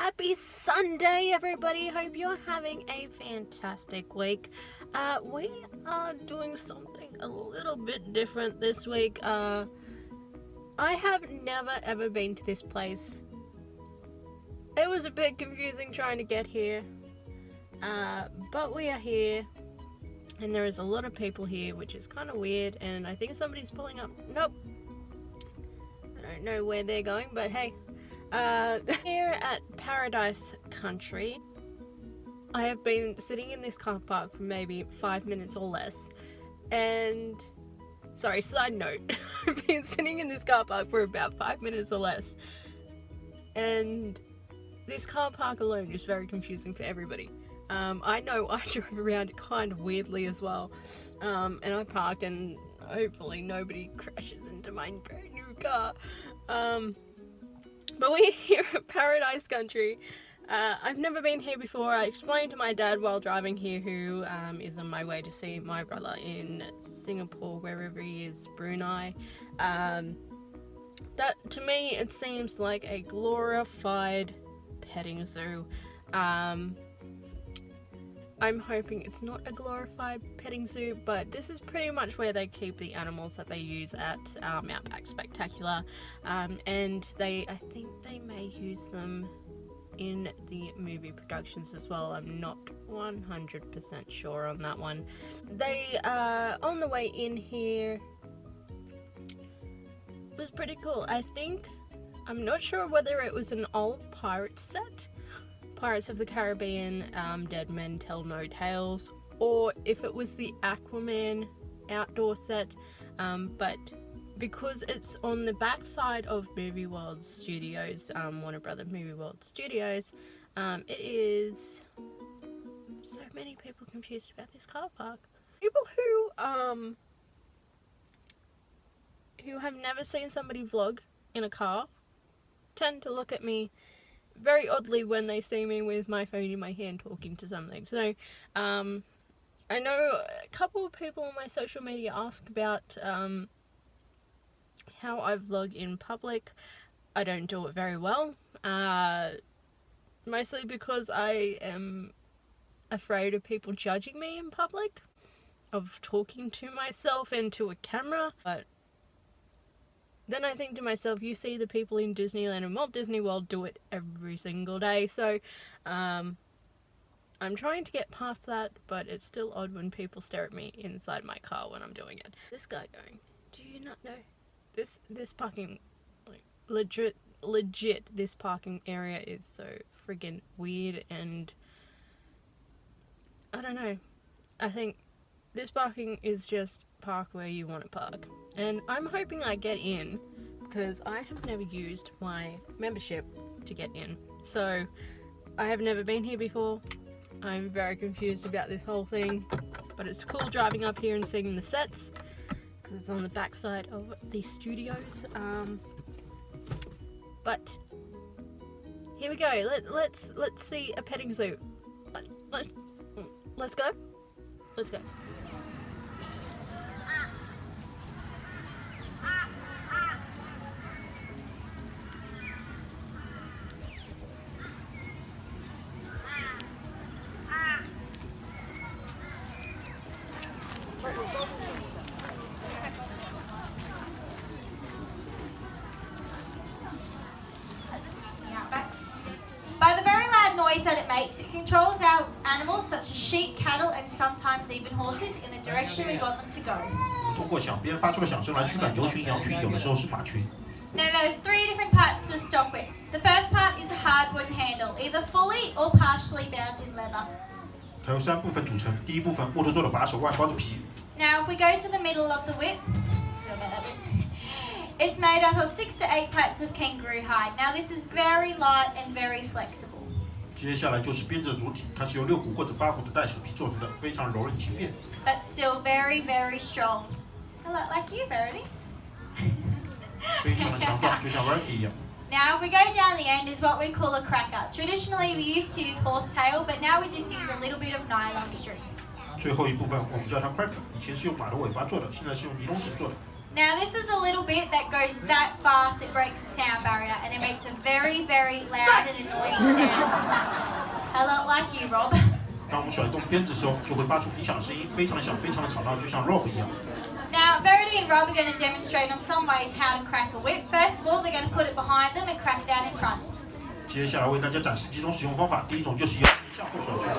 Happy Sunday, everybody. Hope you're having a fantastic week. We are doing something a little bit different this week. I have never ever been to this place. It was a bit confusing trying to get here, but we are here, and there is a lot of people here, which is kind of weird, and I think somebody's pulling up. Nope. I don't know where they're going, but hey. Here at Paradise Country, I have been sitting in this car park for maybe 5 minutes or less, and sorry, side note, I've been sitting in this car park for about 5 minutes or less, and this car park alone is very confusing for everybody. I know I drove around it kind of weirdly as well, and I parked, and hopefully nobody crashes into my brand new car. But we're here at Paradise Country. I've never been here before. I explained to my dad while driving here, who is on my way to see my brother in Singapore, wherever he is, Brunei. That, to me, it seems like a glorified petting zoo. I'm hoping it's not a glorified petting zoo, but this is pretty much where they keep the animals that they use at Outback Spectacular, and I think they may use them in the movie productions as well. I'm not 100% sure on that one. They, on the way in here, was pretty cool. I'm not sure whether it was an old pirate set, Pirates of the Caribbean, Dead Men Tell No Tales, or if it was the Aquaman outdoor set, but because it's on the backside of Movie World Studios, Warner Brothers Movie World Studios, it is so many people confused about this car park. People who have never seen somebody vlog in a car tend to look at me very oddly when they see me with my phone in my hand talking to something. So, I know a couple of people on my social media ask about how I vlog in public. I don't do it very well, mostly because I am afraid of people judging me in public, of talking to myself and to a camera. But then I think to myself, you see the people in Disneyland and Walt Disney World do it every single day. So, I'm trying to get past that, but it's still odd when people stare at me inside my car when I'm doing it. This guy going, do you not know? This parking, like, legit, this parking area is so friggin' weird, and I don't know. I think this parking is just park where you want to park, and I'm hoping I get in because I have never used my membership to get in, so I have never been here before. I'm very confused about this whole thing, but it's cool driving up here and seeing the sets because it's on the backside of the studios. But here we go. Let's see a petting zoo. Let's go. Let's go. By the very loud noise that it makes, it controls our animals such as sheep, cattle, and sometimes even horses in the direction we want them to go. 通过响鞭发出的响声来驱赶牛群、羊群，有的时候是马群。 Now there's 3 different parts to a stock whip. The first part is a hard wooden handle, either fully or partially bound in leather. 它由3部分组成，第一部分木头做的把手，外包着皮。 Now if we go to the middle of the whip, it's made up of 6 to 8 plaits of kangaroo hide. Now this is very light and very flexible. 接下来就是编织主体，它是由6股或者8股的袋鼠皮做成的，非常柔韧轻便。 But still very, very strong. A lot like you, Verity. 非常的强壮，就像 Verity 一样。 Now if we go down the end is what we call a cracker. Traditionally we used to use horsetail, but now we just use a little bit of nylon string. 最后一部分我们叫它 cracker， 以前是用马的尾巴做的，现在是用尼龙绳做的。 Now this is a little bit that goes that fast it breaks the sound barrier and it makes a very, very loud and annoying sound. you, Rob. 当我们甩动鞭子的时候，就会发出低响的声音，非常的响，非常的吵闹，就像 Rob 一样。 Now, Verity and Rob are going to demonstrate on some ways how to crack a whip. First of all, they're going to put it behind them and crack down in front. 接下来为大家展示几种使用方法，第一种就是由前向后甩出。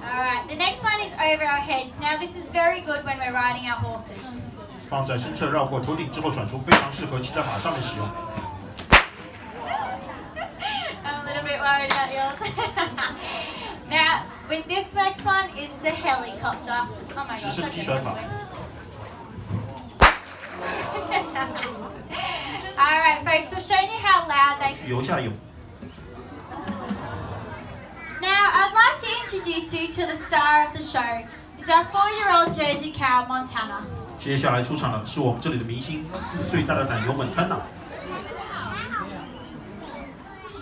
Alright, the next one is over our heads. Now, this is very good when we're riding our horses. 放在身侧绕过头顶之后甩出，非常适合骑在马上面使用。 I'm a little bit worried about yours. Now, with this next one is the helicopter. Oh my 直 gosh. 升机甩法。 Alright, folks, we're showing you how loud they 去由下游。 Now, I'd like to introduce you to the star of the show. It's our 4-year-old Jersey cow, Montana. 接下来出场的是我们这里的明星，4岁大的奶牛本丹娜。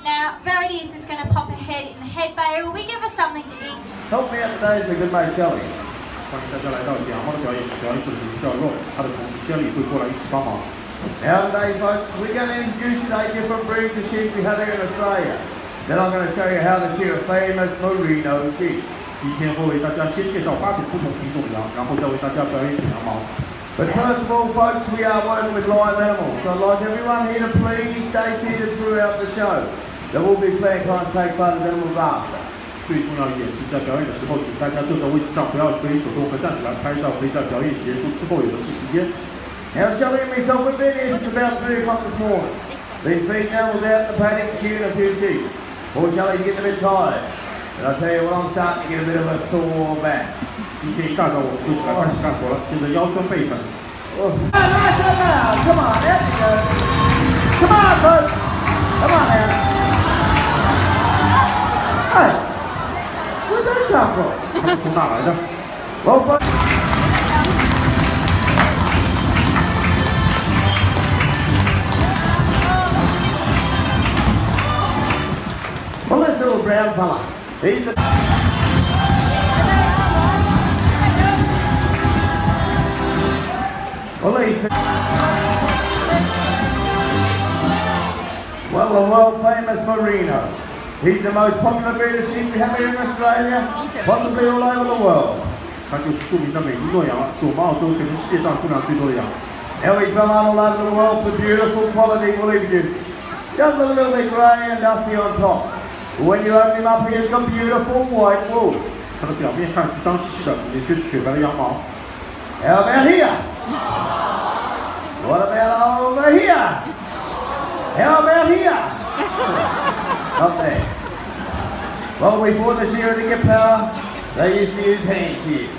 Now, Verity is just going to pop her head in the head bay. Will we give her something to eat? Help me out today is my good mate Shelley. 欢迎大家来到养猫的表演，表演者的名叫 Rob，他的同事 Shelley 会过来一起帮忙。Now today, folks, we're going to introduce you to 8 different breeds of sheep we have here in Australia. Then I'm going to show you how to shear a famous merino sheep. 今天会为大家先介绍8种不同品种的羊，然后再为大家表演剪羊毛。But first of all, folks, we are working with live animals. So I'd like everyone here to please stay seated throughout the show. There will be plenty of time to take part as animals after. 最重要一点是在表演的时候，请大家坐在位置上，不要随意走动和站起来拍照，可以在表演结束之后有的是时间。Now, Shelley and myself, we've been here since about 3 o'clock this morning. These feeding animals out in the paddock shearing a few sheep. Poor Shelley's getting a bit tired. But I'll tell you what, I'm starting to get a bit of a sore back. 今天一大早我们就起来开始干活了，现在腰酸背疼。 Oh. Come on, there you go. Come on, folks. Come on now. Hey, where'd that come from? 他们从哪来的？ Well, folks. Well, this little brown fella, he's a... Well, the world famous merino. He's the most popular breed of sheep we have here in Australia, possibly all over the world. 它就是著名的美尼诺羊，是我们澳洲可能世界上数量最多的羊。 Now he's well known all over the world for beautiful quality woolly produce. Just a little bit grey and dusty on top. But when you open him up, he's got beautiful white wool. 它的表面看是脏兮兮的，里面却是雪白的羊毛。 How about here? What about over here? How about here? Up there. Well, before the shearer to get power, they used to use hand shears.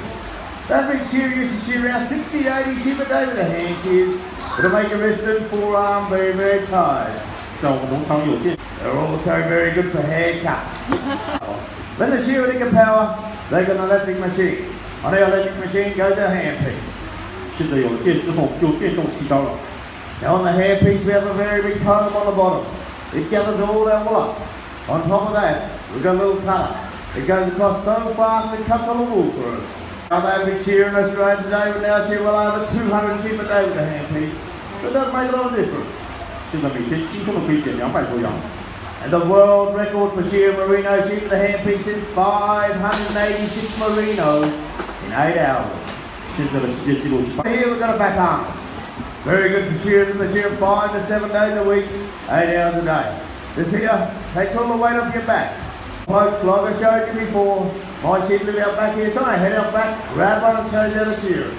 The average shearer used to shear around 60 to 80 sheep a day with the hand shears. It'll make your wrist and forearm very, very tired. 在我们农场有店， They're also very good for haircuts. When the shearer to get power, they got an electric machine. On the electric machine goes a handpiece. 现在有了电之后，就电动剃刀了。 Now on the hairpiece we have a very big comb on the bottom. It gathers all that wool up. On top of that, we've got a little cutter. It goes across so fast it cuts all the wool for us. Now the average shearer in Australia today would now shear well over 200 sheep a day with the handpiece. So it does make a lot of difference. 现在每天轻松的可以剪200头羊。 And the world record for shearing merino sheep with the handpiece is 586 merinos in 8 hours. 现在的世界纪录是8。 Here we've got a back harness. Very good for shearing. They shear 5 to 7 days a week, 8 hours a day. This here takes all the weight off your back. Folks, like I showed you before, my sheep live out back here, so I head out back, grab one and show you how to shear it.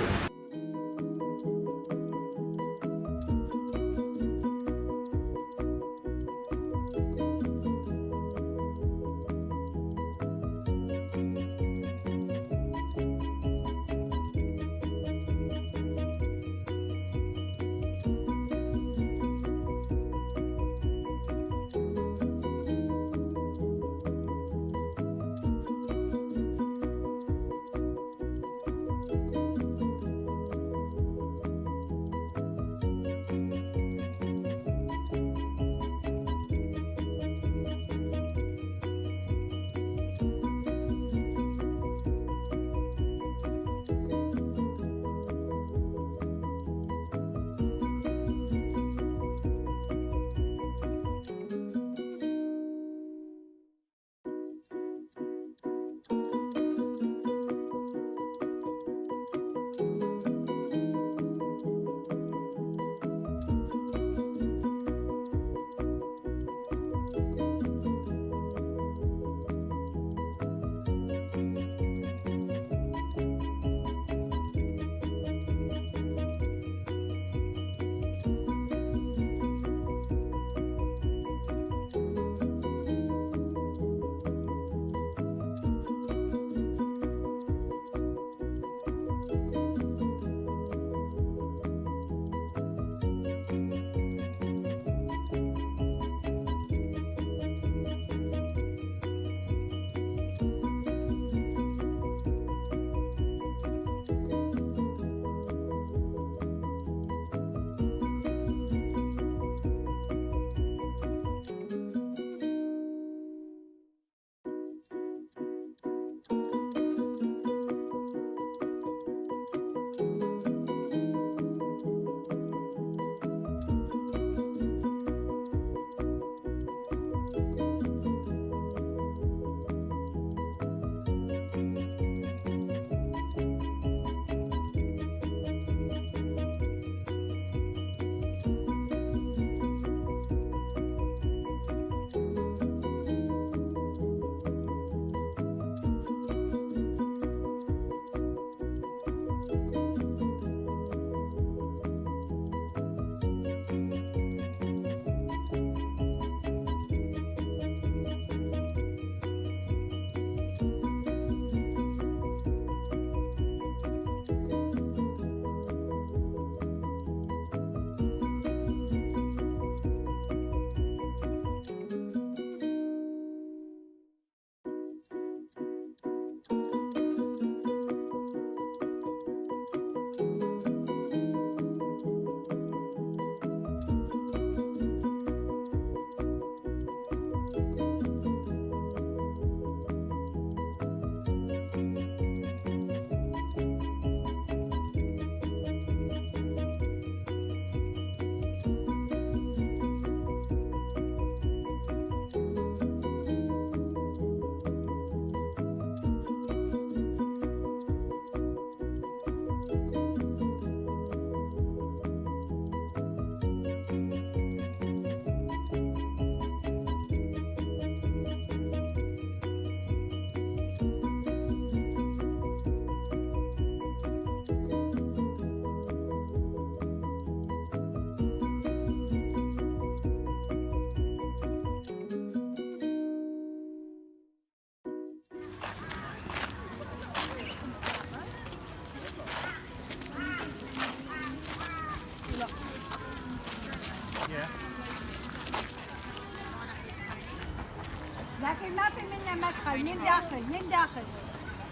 لكن ما في منه مدخل من داخل من داخل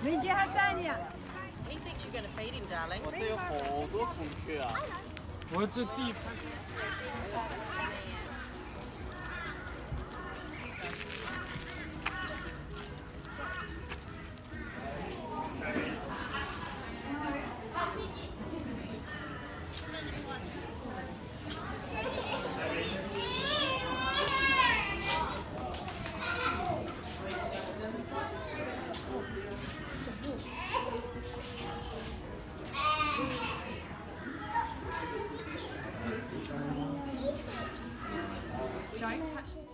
من جهة ثانية. He thinks you're going to feed him, darling. 我这有好多孔雀啊！我这地盘。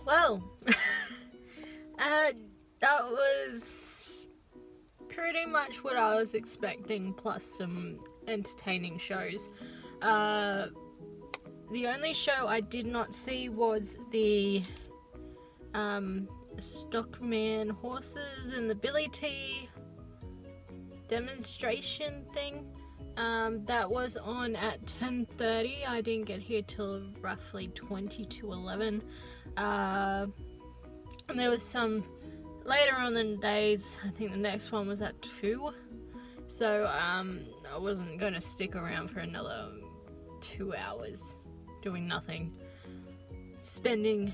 Well, that was pretty much what I was expecting, plus some entertaining shows. The only show I did not see was the Stockman horses and the Billy T demonstration thing. That was on at 10:30. I didn't get here till roughly 20 to 11. And there was some later on in the days. I think the next one was at 2. So I wasn't going to stick around for another 2 hours doing nothing. Spending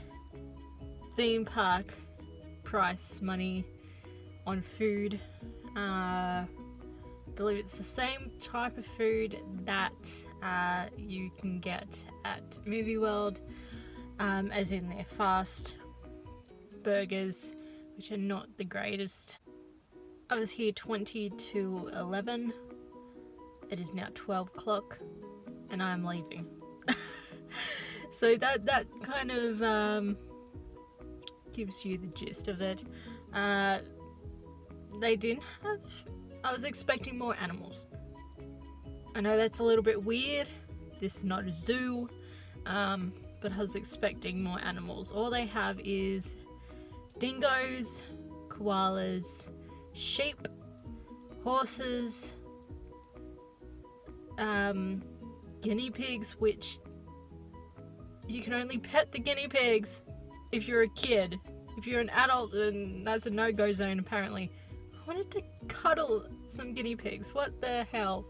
theme park price money on food. I believe it's the same type of food that you can get at Movie World, as in their fast burgers, which are not the greatest. I was here 20 to 11. It is now 12 o'clock and I'm leaving. So that kind of gives you the gist of it. They didn't have... I was expecting more animals. I know that's a little bit weird. This is not a zoo. But I was expecting more animals. All they have is dingoes, koalas, sheep, horses, guinea pigs, which you can only pet the guinea pigs if you're a kid. If you're an adult, then that's a no-go zone apparently. I wanted to cuddle some guinea pigs. What the hell?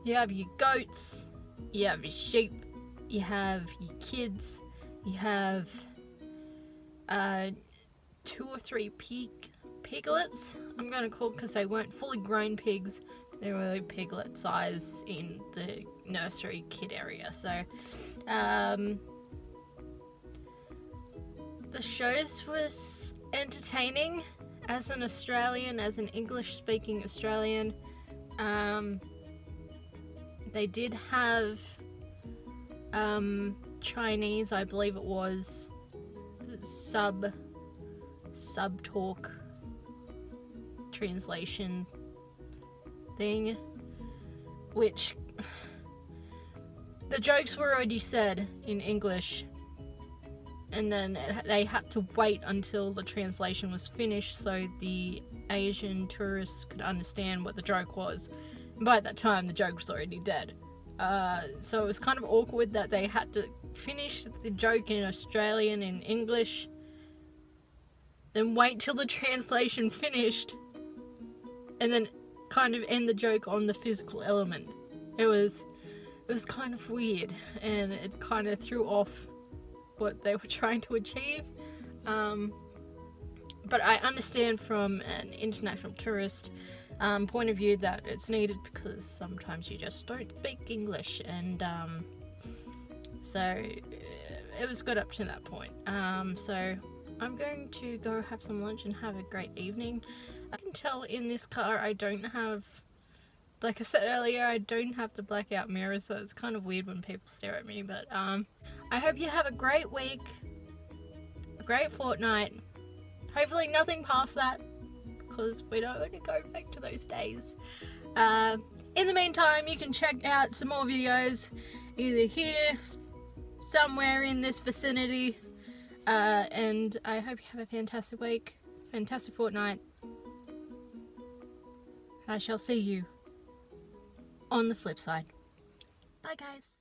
You have your goats, you have your sheep, you have your kids, you have 2 or 3 piglets, I'm going to call, because they weren't fully grown pigs, they were piglet size in the nursery kid area. So the shows was entertaining. As an Australian, as an English speaking Australian, they did have Chinese, I believe it was, sub-talk translation thing, which the jokes were already said in English, and then they had to wait until the translation was finished so the Asian tourists could understand what the joke was. And by that time, the joke was already dead. So it was kind of awkward that they had to finish the joke in Australian and English, then wait till the translation finished, and then kind of end the joke on the physical element. It was kind of weird, and it kind of threw off what they were trying to achieve. But I understand from an international tourist point of view that it's needed, because sometimes you just don't speak English, and so it was good up to that point. So I'm going to go have some lunch and have a great evening. I can tell in this car I don't have, like I said earlier, I don't have the blackout mirror, so it's kind of weird when people stare at me. But I hope you have a great week, a great fortnight. Hopefully nothing past that, because we don't want to go back to those days. In the meantime, you can check out some more videos either here, somewhere in this vicinity, and I hope you have a fantastic week, fantastic fortnight. I shall see you on the flip side. Bye guys.